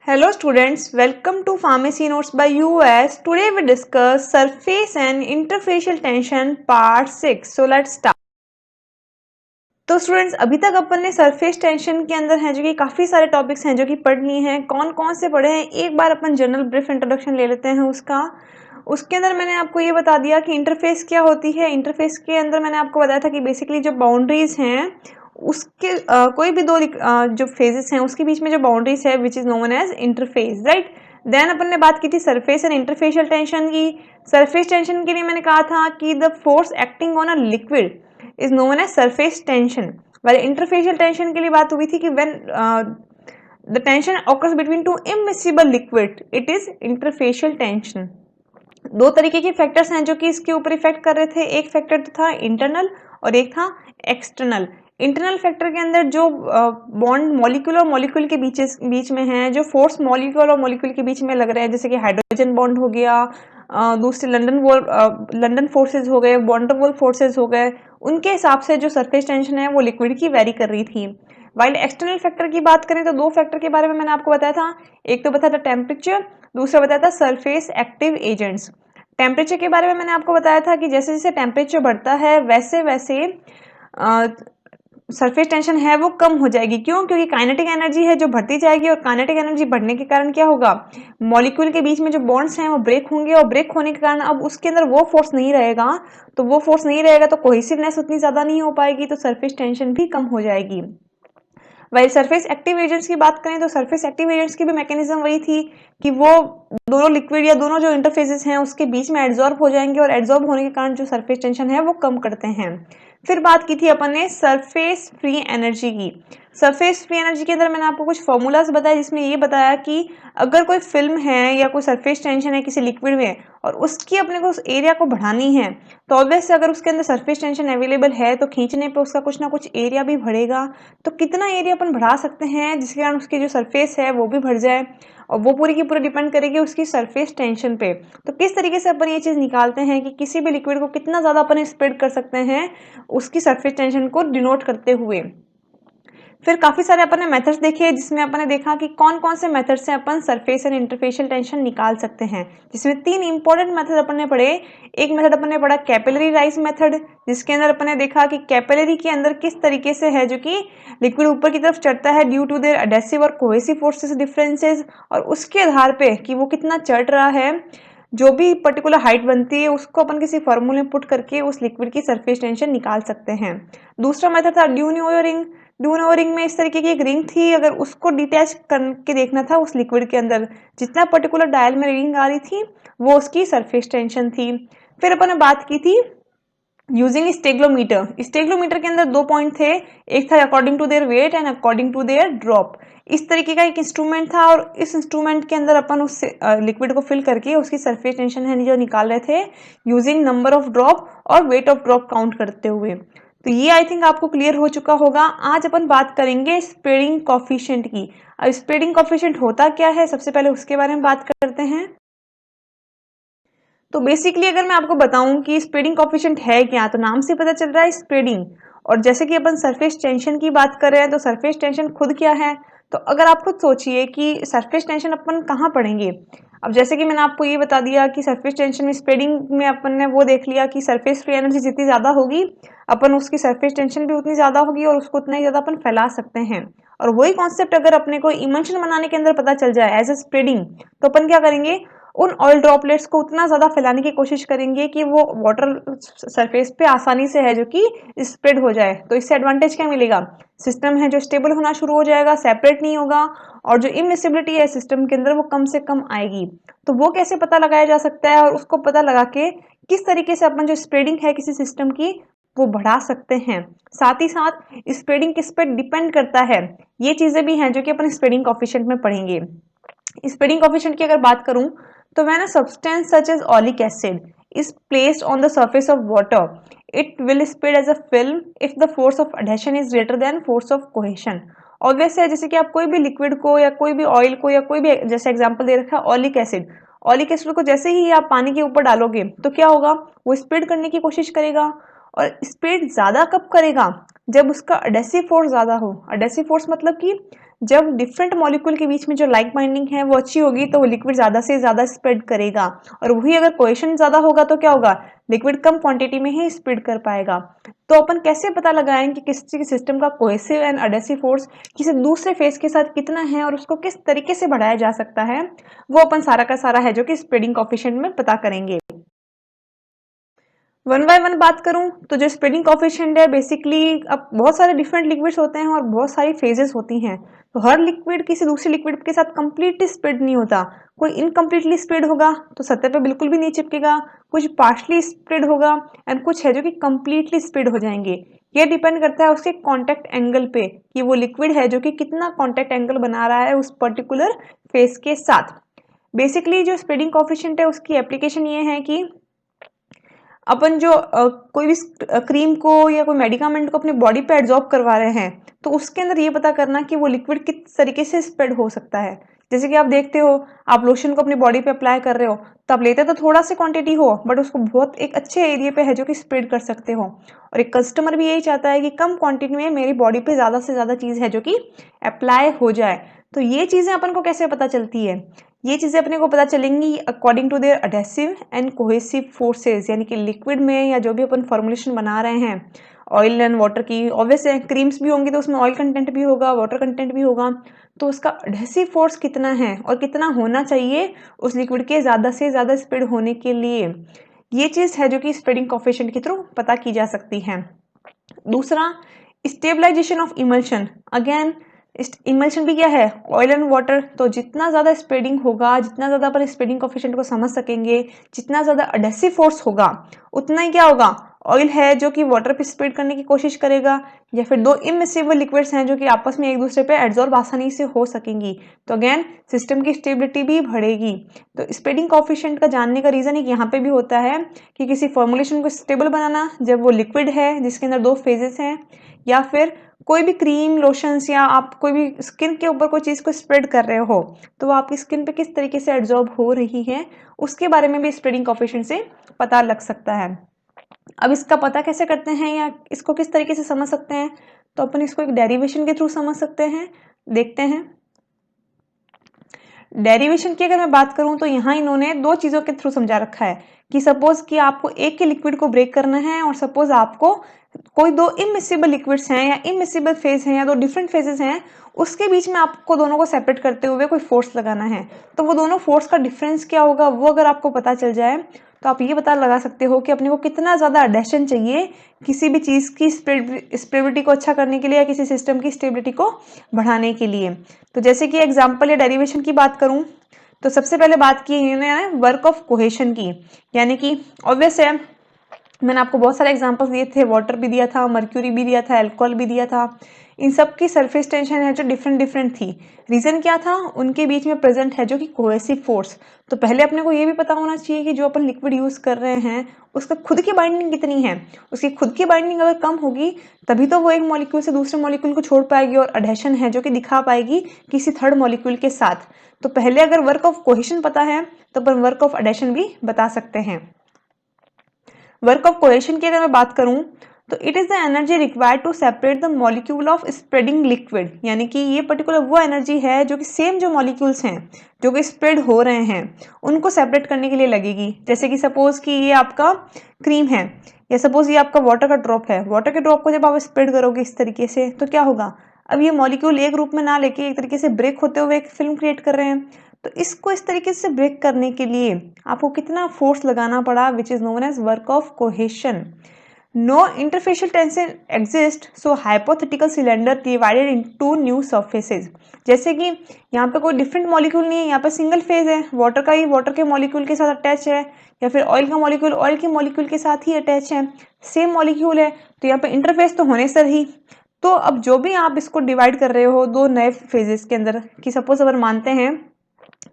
Hello students, welcome to Pharmacy Notes by US. Today we discuss surface and interfacial tension part 6. So let's start. तो students अभी तक अपन ने surface tension के अंदर है जो कि काफ़ी सारे टॉपिक्स हैं जो कि पढ़ लिए हैं। कौन कौन से पढ़े हैं एक बार अपन जनरल ब्रीफ इंट्रोडक्शन ले लेते हैं उसका। उसके अंदर मैंने आपको ये बता दिया कि इंटरफेस क्या होती है। इंटरफेस के अंदर मैंने आपको बताया था कि बेसिकली जो बाउंड्रीज हैं उसके कोई भी दो जो फेजेस हैं उसके बीच में जो बाउंड्रीज है which is known as interface, right. Then अपन ने बात की थी सरफेस एंड इंटरफेशियल टेंशन की। सरफेस टेंशन के लिए मैंने कहा था कि the force acting on a liquid is known as surface tension. वाले इंटरफेशियल टेंशन के लिए बात हुई थी कि when the tension occurs between two immiscible liquid it is interfacial tension. दो तरीके के फैक्टर्स हैं जो कि इसके ऊपर इफेक्ट कर रहे थे। एक फैक्टर तो था इंटरनल और एक था एक्सटर्नल। इंटरनल फैक्टर के अंदर जो बॉन्ड मॉलिक्यूल और मॉलिक्यूल के बीच में है, जो फोर्स मॉलिक्यूल और मॉलिक्यूल के बीच में लग रहे हैं, जैसे कि हाइड्रोजन बॉन्ड हो गया, दूसरे लंदन फोर्सेज हो गए, वॉन्डरवॉल फोर्सेज हो गए, उनके हिसाब से जो सरफेस टेंशन है वो लिक्विड की वेरी कर रही थी। वाइल एक्सटर्नल फैक्टर की बात करें तो दो फैक्टर के बारे में मैंने आपको बताया था। एक तो बताया था टेम्परेचर, दूसरा बताया था सरफेस एक्टिव एजेंट्स। टेम्परेचर के बारे में मैंने आपको बताया था कि जैसे जैसे टेम्परेचर बढ़ता है वैसे वैसे सरफेस टेंशन है वो कम हो जाएगी। क्यों? क्योंकि काइनेटिक एनर्जी है जो बढ़ती जाएगी, और काइनेटिक एनर्जी बढ़ने के कारण क्या होगा, मॉलिक्यूल के बीच में जो बॉन्ड्स हैं वो ब्रेक होंगे, और ब्रेक होने के कारण अब उसके अंदर वो फोर्स नहीं रहेगा। तो वो फोर्स नहीं रहेगा तो कोहेसिवनेस उतनी ज्यादा नहीं हो पाएगी, तो सरफेस टेंशन भी कम हो जाएगी। वही सरफेस एक्टिव एजेंट्स की बात करें तो सरफेस एक्टिव एजेंट्स की भी मैकेनिज्म वही थी कि वो दोनों लिक्विड या दोनों जो इंटरफेसेस हैं उसके बीच में एड्जॉर्ब हो जाएंगे, और एड्जॉर्ब होने के कारण जो सरफेस टेंशन है वो कम करते हैं। फिर बात की थी अपन ने सरफेस फ्री एनर्जी की। सरफेस फ्री एनर्जी के अंदर मैंने आपको कुछ फॉर्मूलाज बताया, जिसमें ये बताया कि अगर कोई फिल्म है या कोई सरफेस टेंशन है किसी लिक्विड में और उसकी अपने को उस एरिया को बढ़ानी है, तो ऑब्वियसली अगर उसके अंदर सरफेस टेंशन अवेलेबल है तो खींचने पे उसका कुछ ना कुछ एरिया भी बढ़ेगा। तो कितना एरिया अपन बढ़ा सकते हैं जिसके कारण उसकी जो सरफेस है वो भी बढ़ जाए, और वो पूरी की पूरी डिपेंड करेगी उसकी सरफेस टेंशन पे। तो किस तरीके से अपन ये चीज़ निकालते हैं कि किसी भी लिक्विड को कितना ज़्यादा अपन स्प्रेड कर सकते हैं उसकी सरफेस टेंशन को डिनोट करते हुए। फिर काफी सारे अपन ने मेथड्स देखे, जिसमें अपन ने देखा कि कौन कौन से मेथड से अपन सरफेस एंड इंटरफेशियल टेंशन निकाल सकते हैं, जिसमें तीन इंपॉर्टेंट मेथड अपन ने पढ़े। एक मेथड अपन ने पढ़ा कैपिलरी राइज मेथड, जिसके अंदर अपन ने देखा कि कैपिलरी के अंदर किस तरीके से है जो कि लिक्विड ऊपर की तरफ चढ़ता है ड्यू टू देयर एडेसिव और कोहेसिव फोर्सेस डिफरेंसेस, और उसके आधार पे कि वो कितना चढ़ रहा है, जो भी पर्टिकुलर हाइट बनती है उसको अपन किसी फॉर्मूले में पुट करके उस लिक्विड की सरफेस टेंशन निकाल सकते हैं। दूसरा मेथड था ड्यूनोइयो रिंग। ड्यूनोइयो रिंग में इस तरीके की एक रिंग थी, अगर उसको डिटैच करके देखना था उस लिक्विड के अंदर जितना पर्टिकुलर डायल में रीडिंग आ रही थी वो उसकी सरफेस टेंशन थी। फिर अपन ने बात की थी यूजिंग स्टेग्लोमीटर। स्टेग्लोमीटर के अंदर दो पॉइंट थे, एक था according to their weight and according to their drop. इस तरीके का एक इंस्ट्रूमेंट था, और इस इंस्ट्रूमेंट के अंदर अपन उस लिक्विड को फिल करके उसकी सरफेस टेंशन है जो निकाल रहे थे यूजिंग नंबर ऑफ ड्रॉप और वेट ऑफ ड्रॉप काउंट करते हुए। तो ये आई थिंक आपको क्लियर हो चुका होगा। आज अपन बात करेंगे स्प्रेडिंग कॉफिशिएंट की। अब स्प्रेडिंग कॉफिशिएंट होता क्या है, सबसे पहले उसके बारे में बात करते हैं। तो बेसिकली अगर मैं आपको बताऊं कि स्प्रेडिंग कॉफिशिएंट है क्या, तो नाम से पता चल रहा है स्प्रेडिंग। और जैसे कि अपन सरफेस टेंशन की बात कर रहे हैं तो सरफेस टेंशन खुद क्या है, तो अगर आप खुद सोचिए कि सरफेस टेंशन अपन कहाँ पढ़ेंगे। अब जैसे कि मैंने आपको ये बता दिया कि सरफेस टेंशन में स्प्रेडिंग में अपन ने वो देख लिया कि सरफेस फ्री एनर्जी जितनी ज्यादा होगी अपन उसकी सरफेस टेंशन भी उतनी ज्यादा होगी, और उसको उतना ही ज्यादा अपन फैला सकते हैं। और वही कॉन्सेप्ट अगर अपने को इमल्शन बनाने के अंदर पता चल जाए एज ए स्प्रेडिंग, तो अपन क्या करेंगे, उन ऑयल ड्रॉपलेट्स को उतना ज्यादा फैलाने की कोशिश करेंगे कि वो वाटर सरफेस पे आसानी से है जो कि स्प्रेड हो जाए। तो इससे एडवांटेज क्या मिलेगा, सिस्टम है जो स्टेबल होना शुरू हो जाएगा, सेपरेट नहीं होगा, और जो इमिसिबिलिटी है सिस्टम के अंदर वो कम से कम आएगी। तो वो कैसे पता लगाया जा सकता है, और उसको पता लगा के किस तरीके से अपन जो स्प्रेडिंग है किसी सिस्टम की वो बढ़ा सकते हैं। साथ ही साथ स्प्रेडिंग किस पे डिपेंड करता है, ये चीजें भी हैं जो कि अपन स्प्रेडिंग कॉफिशिएंट में पढ़ेंगे। स्प्रेडिंग कॉफिशिएंट की अगर बात करूं तो when a substance such as oleic acid is placed on the surface of water, it will spread as a film if the force of adhesion is greater than force of cohesion. Obvious है, जैसे कि आप कोई भी liquid को या कोई भी ऑयल को या कोई भी, जैसे एग्जांपल दे रखा है ऑलिक एसिड, ऑलिक एसिड को जैसे ही आप पानी के ऊपर डालोगे तो क्या होगा, वो स्प्रेड करने की कोशिश करेगा। और स्प्रेड ज्यादा कब करेगा, जब उसका अडेसिव फोर्स ज्यादा हो। अडेसिव फोर्स मतलब कि जब डिफरेंट मॉलिक्यूल के बीच में जो लाइक बाइंडिंग है वो अच्छी होगी तो वो लिक्विड ज़्यादा से ज़्यादा स्प्रेड करेगा, और वही अगर कोहेशन ज़्यादा होगा तो क्या होगा, लिक्विड कम क्वांटिटी में ही स्प्रेड कर पाएगा। तो अपन कैसे पता लगाएं कि किसी सिस्टम का कोहेसिव एंड एडहेसिव फोर्स किसी दूसरे फेस के साथ कितना है और उसको किस तरीके से बढ़ाया जा सकता है, वो अपन सारा का सारा है जो कि स्प्रेडिंग कोफिशिएंट में पता करेंगे। वन बाय वन बात करूं तो जो स्प्रेडिंग कोफिशिएंट है बेसिकली, अब बहुत सारे डिफरेंट लिक्विड्स होते हैं और बहुत सारी फेजेस होती हैं, तो हर लिक्विड किसी दूसरे लिक्विड के साथ कंप्लीटली स्प्रेड नहीं होता। कोई इनकम्प्लीटली स्प्रेड होगा तो सतह पे बिल्कुल भी नहीं चिपकेगा, कुछ पार्शली स्प्रेड होगा एंड कुछ है जो कि कंप्लीटली स्प्रेड हो जाएंगे। ये डिपेंड करता है उसके कॉन्टैक्ट एंगल पे कि वो लिक्विड है जो कि कितना कॉन्टैक्ट एंगल बना रहा है उस पर्टिकुलर फेस के साथ। बेसिकली जो स्प्रेडिंग कोफिशिएंट है उसकी एप्लीकेशन ये है कि अपन जो कोई भी क्रीम को या कोई मेडिकामेंट को अपने बॉडी पे एब्जॉर्ब करवा रहे हैं तो उसके अंदर ये पता करना कि वो लिक्विड किस तरीके से स्प्रेड हो सकता है। जैसे कि आप देखते हो, आप लोशन को अपनी बॉडी पे अप्लाई कर रहे हो तो आप लेते तो थोड़ा सा क्वांटिटी हो बट उसको बहुत एक अच्छे एरिया पे है जो कि स्प्रेड कर सकते हो, और एक कस्टमर भी यही चाहता है कि कम क्वांटिटी में मेरी बॉडी पे ज़्यादा से ज़्यादा चीज़ है जो कि अप्लाई हो जाए। तो ये चीज़ें अपन को कैसे पता चलती है, ये चीज़ें अपने को पता चलेंगी according to their adhesive and cohesive forces, यानी कि लिक्विड में या जो भी अपन फॉर्मुलेशन बना रहे हैं ऑयल एंड वाटर की, ऑब्वियस है क्रीम्स भी होंगी तो उसमें ऑयल कंटेंट भी होगा, वाटर कंटेंट भी होगा, तो उसका अडेसिव फोर्स कितना है और कितना होना चाहिए उस लिक्विड के ज़्यादा से ज़्यादा स्प्रेड होने के लिए, ये चीज़ है जो कि स्प्रेडिंग कोफिशिएंट के थ्रू पता की जा सकती है। दूसरा, stabilization of emulsion. Again emulsion भी क्या है, ऑयल एंड वाटर, तो जितना ज़्यादा स्प्रेडिंग होगा, जितना ज़्यादा अपन स्प्रेडिंग कोफिशिएंट को समझ सकेंगे, जितना ज़्यादा एडहेसिव फोर्स होगा उतना ही क्या होगा, ऑयल है जो कि वाटर पे स्प्रेड करने की कोशिश करेगा, या फिर दो इमिसिबल लिक्विड्स हैं जो कि आपस में एक दूसरे पे एड्जॉर्ब आसानी से हो सकेंगी, तो अगेन सिस्टम की स्टेबिलिटी भी बढ़ेगी। तो स्प्रेडिंग कोफिशिएंट का जानने का रीज़न एक यहाँ पे भी होता है कि किसी फॉर्मुलेशन को स्टेबल बनाना, जब वो लिक्विड है जिसके अंदर दो फेजेस हैं, या फिर कोई भी क्रीम लोशंस या आप कोई भी स्किन के ऊपर कोई चीज़ को स्प्रेड कर रहे हो तो वो आपकी स्किन पे किस तरीके से एब्जॉर्ब हो रही है उसके बारे में भी स्प्रेडिंग कोफिशिएंट से पता लग सकता है। अब इसका पता कैसे करते हैं या इसको किस तरीके से समझ सकते हैं, तो अपन इसको एक डेरिवेशन के थ्रू समझ सकते हैं। देखते हैं डेरिवेशन की अगर मैं बात करूं तो यहाँ इन्होंने दो चीज़ों के थ्रू समझा रखा है कि सपोज कि आपको एक के लिक्विड को ब्रेक करना है और सपोज आपको कोई दो इमिसिबल लिक्विड्स हैं या इमिसिबल फेज हैं या दो डिफरेंट फेजेस हैं, उसके बीच में आपको दोनों को सेपरेट करते हुए कोई फोर्स लगाना है, तो वो दोनों फोर्स का डिफरेंस क्या होगा वो अगर आपको पता चल जाए तो आप ये पता लगा सकते हो कि अपने को कितना ज़्यादा अडेशन चाहिए किसी भी चीज़ की स्टेबिलिटी को अच्छा करने के लिए या किसी सिस्टम की स्टेबिलिटी को बढ़ाने के लिए। तो जैसे कि एग्जाम्पल या डेरिवेशन की बात करूँ तो सबसे पहले बात की इन्होंने वर्क ऑफ कोहेशन की, यानी कि ऑब्वियस है मैंने आपको बहुत सारे एग्जांपल्स दिए थे, वाटर भी दिया था, मर्क्यूरी भी दिया था, अल्कोहल भी दिया था, इन सब की सरफेस टेंशन है जो डिफरेंट डिफरेंट थी। रीज़न क्या था, उनके बीच में प्रेजेंट है जो कि कोहेसिव फोर्स। तो पहले अपने को ये भी पता होना चाहिए कि जो अपन लिक्विड यूज़ कर रहे हैं उसका खुद की बाइंडिंग कितनी है। उसकी खुद की बाइंडिंग अगर कम होगी तभी तो वो एक मॉलिक्यूल से दूसरे मॉलिक्यूल को छोड़ पाएगी और अडहेशन है जो कि दिखा पाएगी किसी थर्ड मॉलिक्यूल के साथ। तो पहले अगर वर्क ऑफ कोहेशन पता है तो अपन वर्क ऑफ अडहेशन भी बता सकते हैं। वर्क ऑफ कोहेशन की अगर मैं बात करूं तो it is the energy required to separate the molecule of spreading liquid, यानी कि ये पर्टिकुलर वो एनर्जी है जो कि सेम जो मॉलिक्यूल्स हैं जो कि स्प्रेड हो रहे हैं उनको सेपरेट करने के लिए लगेगी। जैसे कि सपोज कि ये आपका क्रीम है या सपोज ये आपका वाटर का ड्रॉप है, वाटर के ड्रॉप को जब आप स्प्रेड करोगे इस तरीके से तो क्या होगा, अब ये मॉलिक्यूल एक रूप में ना लेके एक तरीके से ब्रेक होते हुए एक फिल्म क्रिएट कर रहे हैं, तो इसको इस तरीके से ब्रेक करने के लिए आपको कितना फोर्स लगाना पड़ा, which is known as work of cohesion. No interfacial tension exist, so hypothetical cylinder divided into new surfaces. जैसे कि यहाँ पे कोई डिफरेंट मॉलिक्यूल नहीं है, यहाँ पे सिंगल फेज है, वाटर का ही वाटर के मॉलिक्यूल के साथ अटैच है या फिर ऑयल का मॉलिक्यूल ऑयल के मॉलिक्यूल के साथ ही अटैच है, सेम मॉलिक्यूल है, तो यहाँ पे इंटरफेस तो होने से ही। तो अब जो भी आप इसको डिवाइड कर रहे हो दो नए फेजेस के अंदर, कि सपोज अगर मानते हैं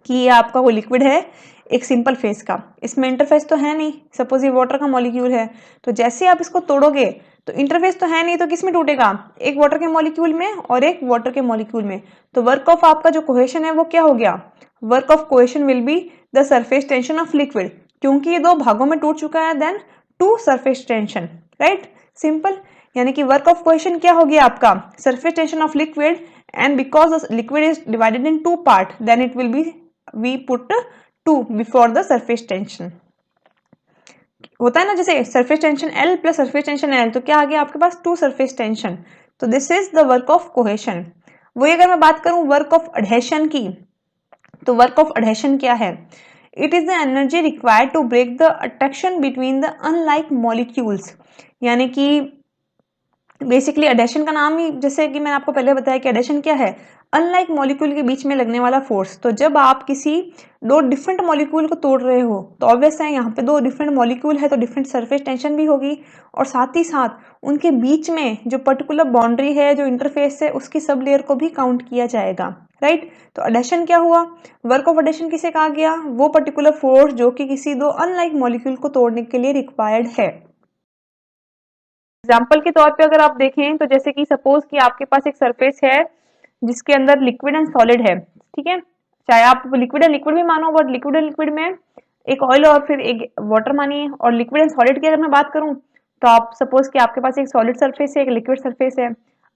कि ये आपका वो लिक्विड है एक सिंपल फेस का, इसमें इंटरफेस तो है नहीं, सपोज ये वाटर का मॉलिक्यूल है, तो जैसे आप इसको तोड़ोगे तो इंटरफेस तो है नहीं, तो किस में टूटेगा, एक वाटर के मॉलिक्यूल में और एक वाटर के मॉलिक्यूल में। तो वर्क ऑफ आपका जो कोहेशन है वो क्या हो गया, work of cohesion will be the surface tension of liquid, क्योंकि ये दो भागों में टूट चुका है then two surface tension, right, simple. यानी कि वर्क ऑफ कोहेशन क्या हो गया आपका, surface tension of liquid and because the liquid is divided in two part, then it will be, we put 2 before the surface tension. होता है ना जैसे surface tension L plus surface tension L, तो क्या आ गया आपके पास 2 सरफेस टेंशन. तो this is the work of cohesion. वही अगर मैं बात करूं वर्क ऑफ अडहेशन की, तो वर्क ऑफ अडहेशन क्या है? It is the energy required to break the attraction between the unlike molecules. यानी कि बेसिकली अडेशन का नाम ही, जैसे कि मैंने आपको पहले बताया कि अडेशन क्या है, अनलाइक मॉलिक्यूल के बीच में लगने वाला फोर्स. तो जब आप किसी दो डिफरेंट मॉलिक्यूल को तोड़ रहे हो, तो ऑब्वियस है यहाँ पे दो डिफरेंट मॉलिक्यूल है, तो डिफरेंट सरफेस टेंशन भी होगी, और साथ ही साथ उनके बीच में जो पर्टिकुलर बाउंड्री है, जो इंटरफेस है, उसकी सब लेयर को भी काउंट किया जाएगा. राइट. तो अडेशन क्या हुआ? वर्क ऑफ अडेशन किसे कहा गया? वो पर्टिकुलर फोर्स जो कि किसी दो अनलाइक मॉलिक्यूल को तोड़ने के लिए रिक्वायर्ड है. एग्जाम्पल के तौर पे अगर आप देखें तो जैसे कि सपोज कि आपके पास एक सरफेस है जिसके अंदर लिक्विड एंड सॉलिड है, ठीक है, चाहे आप लिक्विड एंड लिक्विड भी मानो, बट लिक्विड एंड लिक्विड में एक ऑयल और फिर एक वाटर मानिए, और लिक्विड एंड सॉलिड की अगर मैं बात करूं तो आप सपोज कि आपके पास एक सॉलिड सरफेस है, एक लिक्विड सरफेस है.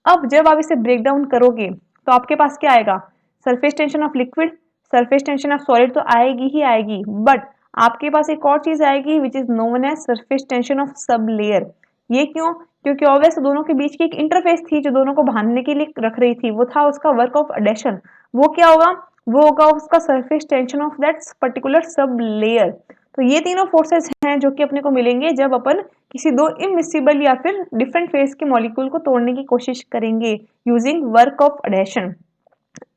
अब जब आप इसे ब्रेक डाउन करोगे तो आपके पास क्या आएगा? Surface tension of liquid, surface tension of solid तो आएगी ही आएगी, बट आपके पास एक और चीज आएगी which is known as surface tension of सब लेयर. ये क्यों? क्योंकि ऑब्वियस दोनों के बीच की एक इंटरफेस थी जो दोनों को बांधने के लिए रख रही थी, वो था उसका वर्क ऑफ अडेशन. वो क्या होगा? वो होगा उसका surface tension of that particular sub layer. तो ये तीनों फोर्सेस हैं जो कि अपने को मिलेंगे जब अपन किसी दो इमिसिबल या फिर डिफरेंट फेज के मॉलिक्यूल को तोड़ने की कोशिश करेंगे यूजिंग वर्क ऑफ अडेशन.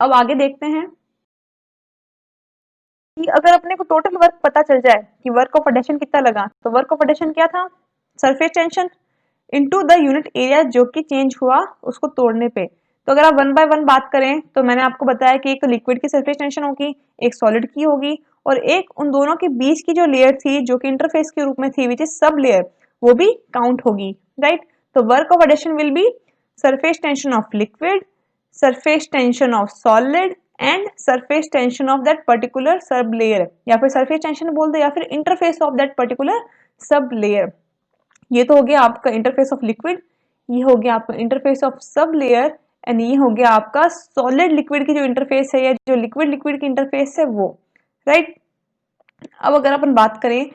अब आगे देखते हैं कि अगर अपने को टोटल वर्क पता चल जाए कि वर्क ऑफ अडेशन कितना लगा, तो वर्क ऑफ अडेशन क्या था? Surface tension into the unit area जो कि चेंज हुआ उसको तोड़ने पे. तो अगर आप वन बाय वन बात करें तो मैंने आपको बताया कि एक तो लिक्विड की सरफेस टेंशन होगी, एक सॉलिड की होगी, और एक उन दोनों के बीच की जो लेयर थी जो कि इंटरफेस के रूप में थी विच इज सब लेयर, वो भी काउंट होगी. राइट. तो work of adhesion will be surface tension of liquid, surface tension of solid and surface tension of that particular sub layer, या फिर सरफेस टेंशन बोल दो या फिर interface of that particular sub layer. ये तो हो गया आपका इंटरफेस ऑफ लिक्विड, ये हो गया आपका इंटरफेस ऑफ सब लेयर, एंड ये हो गया आपका सॉलिड लिक्विड की जो इंटरफेस है या जो लिक्विड लिक्विड की इंटरफेस है वो. राइट. अब अगर अपन बात करें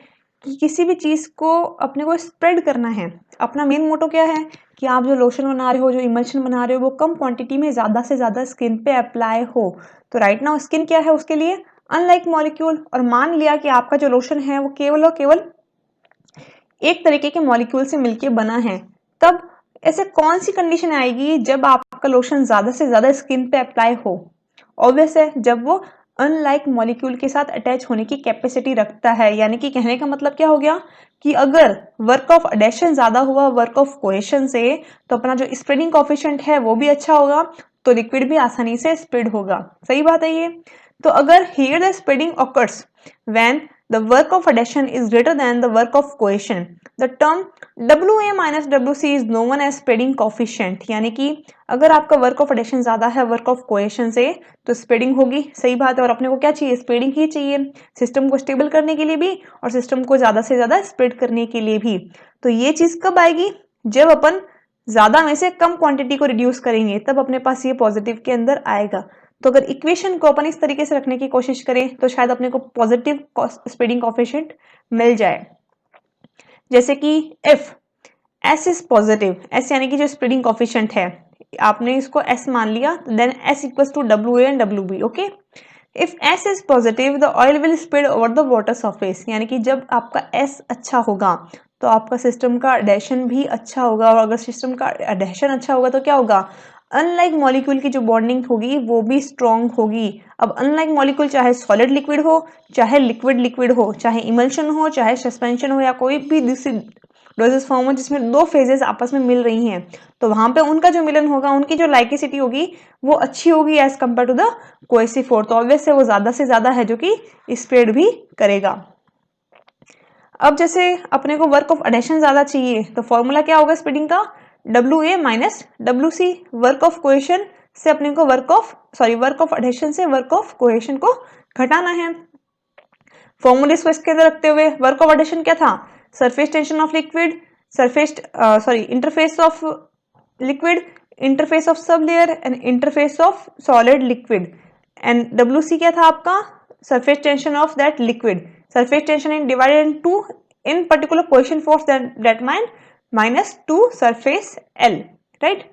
कि किसी भी चीज को अपने को स्प्रेड करना है, अपना मेन मोटो क्या है कि आप जो लोशन बना रहे हो, जो इमल्शन बना रहे हो, वो कम क्वांटिटी में ज्यादा से ज्यादा स्किन पे अप्लाई हो. तो राइट नाउ स्किन क्या है उसके लिए? Unlike molecule. और मान लिया कि आपका जो लोशन है वो केवल और केवल एक तरीके के मॉलिक्यूल से मिलके बना है, तब ऐसे कौन सी कंडीशन आएगी जब आपका लोशन ज्यादा से ज्यादा स्किन पे अप्लाई हो? ऑब्वियस है जब वो अनलाइक मॉलिक्यूल के साथ अटैच होने की कैपेसिटी रखता है. यानी कि कहने का मतलब क्या हो गया कि अगर वर्क ऑफ अडेशन ज्यादा हुआ वर्क ऑफ कोहेशन से, तो अपना जो स्प्रेडिंग कोफिशिएंट है वो भी अच्छा होगा, तो लिक्विड भी आसानी से स्प्रेड होगा. सही बात है ये. तो अगर here the spreading occurs when the work of addition is greater than the work of cohesion, the term WA minus WC is known as spreading coefficient. यानी कि अगर आपका वर्क ऑफ एडिशन ज्यादा है वर्क ऑफ कोहेशन से, तो spreading होगी. सही बात है. और अपने को क्या चाहिए? स्प्रेडिंग ही चाहिए, सिस्टम को स्टेबल करने के लिए भी और सिस्टम को ज्यादा से ज्यादा स्प्रेड करने के लिए भी. तो ये चीज कब आएगी? जब अपन ज्यादा में से कम क्वांटिटी को रिड्यूस करेंगे, तब अपने पास ये पॉजिटिव के अंदर आएगा. तो अगर इक्वेशन को अपन इस तरीके से रखने की कोशिश करें तो शायद अपने को पॉजिटिव स्प्रेडिंग कोएफिशिएंट मिल जाए. जैसे कि if S is positive, S यानी कि जो स्प्रेडिंग कोएफिशिएंट है, आपने इसको S मान लिया, then S equals to WA and WB. Okay. If S is positive the oil will spread over the water surface. यानी कि जब आपका S अच्छा होगा तो आपका सिस्टम का एडेशन भी अच्छा होगा, और अगर सिस्टम का एडेशन अच्छा होगा तो क्या होगा? अनलाइक मॉलिक्यूल की जो बॉन्डिंग होगी वो भी स्ट्रॉन्ग होगी. अब अनलाइक मॉलिक्यूल चाहे सॉलिड लिक्विड हो, चाहे लिक्विड लिक्विड हो, चाहे इमल्शन हो, चाहे सस्पेंशन हो, या कोई भी डोसेस फॉर्म हो जिसमें दो फेजेस आपस में मिल रही हैं, तो वहां पे उनका जो मिलन होगा, उनकी जो लाइकेसिटी होगी वो अच्छी होगी as compare to the cohesive force. तो ऑब्वियस है वो ज्यादा से ज्यादा है जो कि स्प्रेड भी करेगा. अब जैसे अपने को वर्क ऑफ एडिशन ज्यादा चाहिए, तो फॉर्मूला क्या होगा स्प्रेडिंग का? WA minus WC. Work of cohesion से अपने को वर्क ऑफ एडिशन से वर्क ऑफ कोहेशन को घटाना है. फॉर्मूला इसको इसके अंदर रखते हुए वर्क ऑफ एडिशन क्या था? Surface tension of liquid, interface of liquid interface of सब layer and interface of solid liquid. And WC क्या था आपका? Surface tension of that liquid. Surface tension in divided in two in particular position force that mine -2 surface L, right.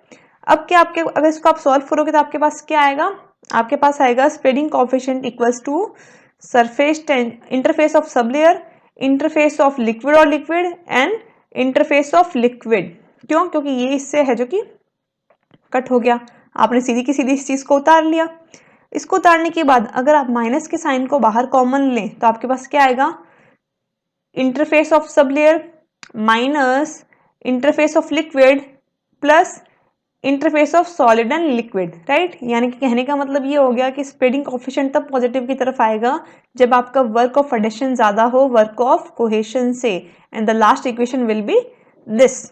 अब क्या आपके, अगर इसको आप सॉल्व करोगे तो आपके पास क्या आएगा? आपके पास आएगा spreading coefficient equals to surface interface of sub layer, interface of liquid और liquid and interface of liquid. क्यों? क्योंकि ये इससे है जो कि कट हो गया। आपने सीधी की सीधी इस चीज को उतार लिया। इसको उतारने के बाद अगर आप माइनस के साइन को बाहर कॉमन लें तो आपके पास क्या आएगा? Interface of sub layer minus interface of liquid plus interface of solid and liquid, right. यानी कि कहने का मतलब ये हो गया कि स्प्रेडिंग कोएफिशिएंट तब पॉजिटिव की तरफ आएगा जब आपका वर्क ऑफ एडिशन ज्यादा हो वर्क ऑफ कोहेशन से, and the last equation will be this.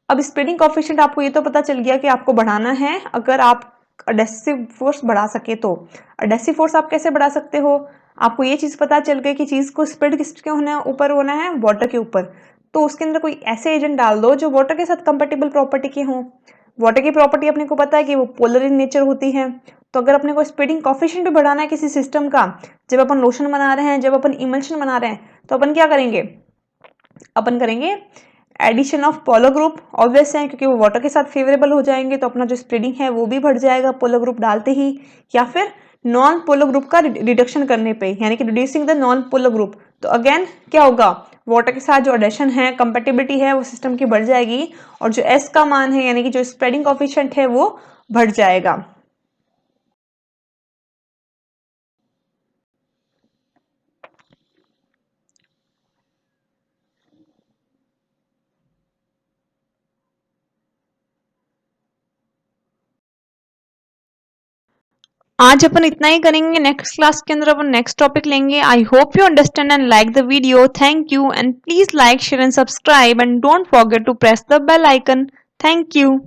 अब स्प्रेडिंग कोएफिशिएंट आपको ये तो पता चल गया कि आपको बढ़ाना है अगर आप एडेसिव फोर्स बढ़ा सके तो। एडेसिव फोर्स आप कैसे बढ़ा सकते हो? आपको ये चीज पता चल गई कि चीज को स्प्रेड किसके होना है? ऊपर होना है, वाटर के ऊपर। तो उसके अंदर कोई ऐसे एजेंट डाल दो जो वाटर के साथ कंपेटेबल प्रॉपर्टी के हों। वाटर की प्रॉपर्टी अपने को पता है कि वो पोलर इन नेचर होती है। तो अगर अपने को स्प्रेडिंग कोएफिशिएंट भी बढ़ाना है किसी सिस्टम का, जब अपन लोशन बना रहे हैं, जब अपन इमल्शन बना रहे हैं, तो अपन क्या करेंगे? अपन करेंगे addition of polar group. Obvious है क्योंकि वो वाटर के साथ फेवरेबल हो जाएंगे, तो अपना जो स्प्रेडिंग है वो भी बढ़ जाएगा पोलर ग्रुप डालते ही, या फिर नॉन पोलर ग्रुप का रिडक्शन करने पे, यानी कि reducing the non polar group. तो अगेन क्या होगा? वाटर के साथ जो एडिशन है, कंपेटिबिलिटी है, वो सिस्टम की बढ़ जाएगी, और जो S का मान है यानी कि जो स्प्रेडिंग कोएफिशिएंट है वो बढ़ जाएगा। आज अपन इतना ही करेंगे। नेक्स्ट क्लास के अंदर अपन नेक्स्ट टॉपिक लेंगे। I hope you understand and like the video. Thank you and please like share and subscribe and don't forget to press the bell icon. Thank you.